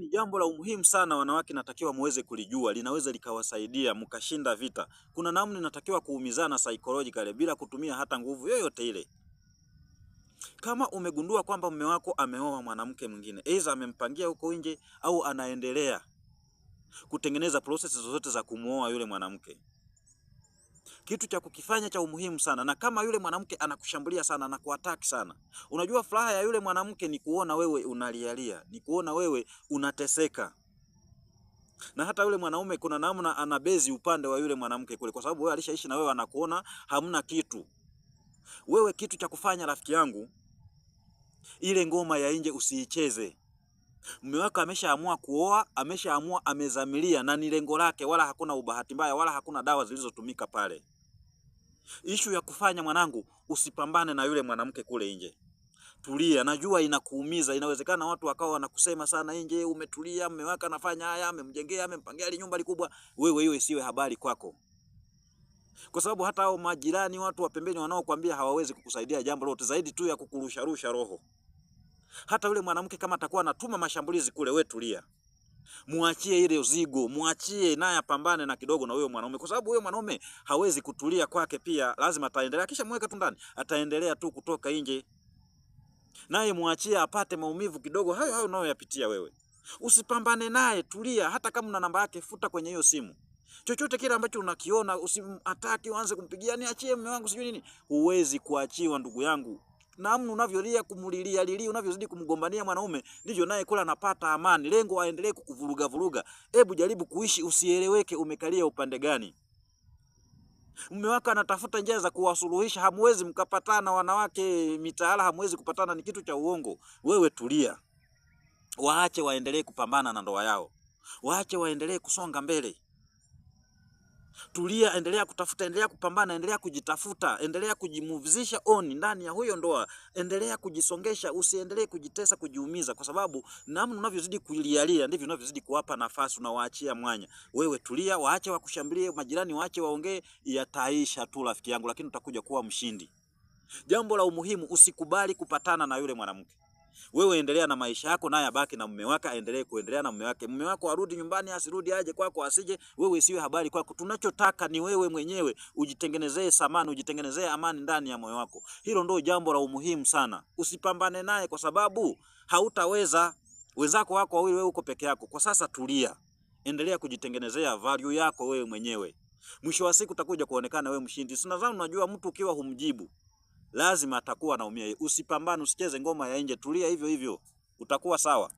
Ni jambo la umuhimu sana wanawake natakiwa muweze kulijua, linaweza likawasaidia mkashinda vita. Kuna namna natakiwa kuumizana psychologically bila kutumia hata nguvu yoyote ile. Kama umegundua kwamba mume wako ameoa mwanamke mwingine, aidha amempangia huko nje au anaendelea kutengeneza process zozote za kumuoa yule mwanamke, kitu cha kukifanya cha umuhimu sana, na kama yule mwanamke anakushambulia sana na kuattack sana, unajua furaha ya yule mwanamke ni kuona wewe unalialia, ni kuona wewe unateseka. Na hata yule mwanaume kuna namna anabezi upande wa yule mwanamke kule, kwa sababu wewe alishaishi na wewe, anakuona hamna kitu. Wewe kitu cha kufanya rafiki yangu, ile ngoma ya nje usiicheze. Mume wako ameshaamua kuoa, ameshaamua, amezamilia na ni lengo lake, wala hakuna ubahati mbaya, wala hakuna dawa zilizotumika pale. Issue ya kufanya mwanangu, usipambane na yule mwanamke kule nje. Tulia, najua inakuumiza. Inawezekana watu wakawa wanakusema sana nje, umetulia, mume wako anafanya haya, amemjengea, amempangia ile nyumba kubwa. Wewe hiyo isiwe habari kwako. Kwa sababu hata hao majirani, watu wa pembeni wanaokuambia hawawezi kukusaidia jambo lolote zaidi tu ya kukurusha roho. Hata yule mwanamke kama atakuwa anatuma mashambulizi kule, wewe tulia. Muachie ile uzigo, muachie naye apambane na kidogo na huyo mwanaume, kwa sababu huyo mwanaume hawezi kutulia kwake, pia lazima ataendelea, kisha mweka tu ndani, ataendelea tu kutoka nje. Naye muachie apate maumivu kidogo hayo unayoyapitia wewe. Usipambane naye, tulia. Hata kama una namba yake, futa kwenye hiyo simu. Chochote kile ambacho unakiona usimataki uanze kumpigia, niachie mume wangu sijui nini. Huwezi kuachiwa ndugu yangu. Namna unavyolia kumulilia, unavyozidi kumgombania mwanaume, ndivyo naye kula anapata amani. Lengo aendelee kukuvuruga. Hebu jaribu kuishi, usieleweke umekalia upande gani. Mume wako anatafuta njia za kuwasuluhisha, hamwezi mkapatana. Wanawake mitaala hamwezi kupatana, ni kitu cha uongo. Wewe tulia. Waache waendelee kupambana na ndoa yao. Waache waendelee kusonga mbele. Tulia, endelea kutafuta, endelea kupambana, endelea kujitafuta, endelea kujimuvizisha on ndani ya huyo ndoa, endelea kujisongesha, usiendelee kujitesa, kujiumiza, kwa sababu namna unavyozidi kulialia ndivyo unavyozidi kuwapa nafasi, unawaachia mwanya. Wewe tulia, waache wakushambulie, majirani waache waongee, yataisha tu rafiki yangu, lakini utakuja kuwa mshindi. Jambo la umuhimu, usikubali kupatana na yule mwanamke. Wewe endelea na maisha yako, naye abaki na mume wake, aendelee kuendelea na mume wake. Mume wako arudi nyumbani, asirudi, aje kwako, asije, wewe isiwe habari kwako. Tunachotaka ni wewe mwenyewe ujitengenezee samani, ujitengenezee amani ndani ya moyo wako. Hilo ndio jambo la umuhimu sana. Usipambane naye kwa sababu hautaweza. Wenzako wako wawili, wewe uko peke yako. Kwa sasa tulia. Endelea kujitengenezea value yako wewe mwenyewe. Mwisho wa siku utakuja kuonekana wewe mshindi. Sinadhani unajua mtu ukiwa humjibu lazima atakuwa anaumia. Usipambane, usicheze ngoma ya nje, tulia hivyo hivyo. Utakuwa sawa.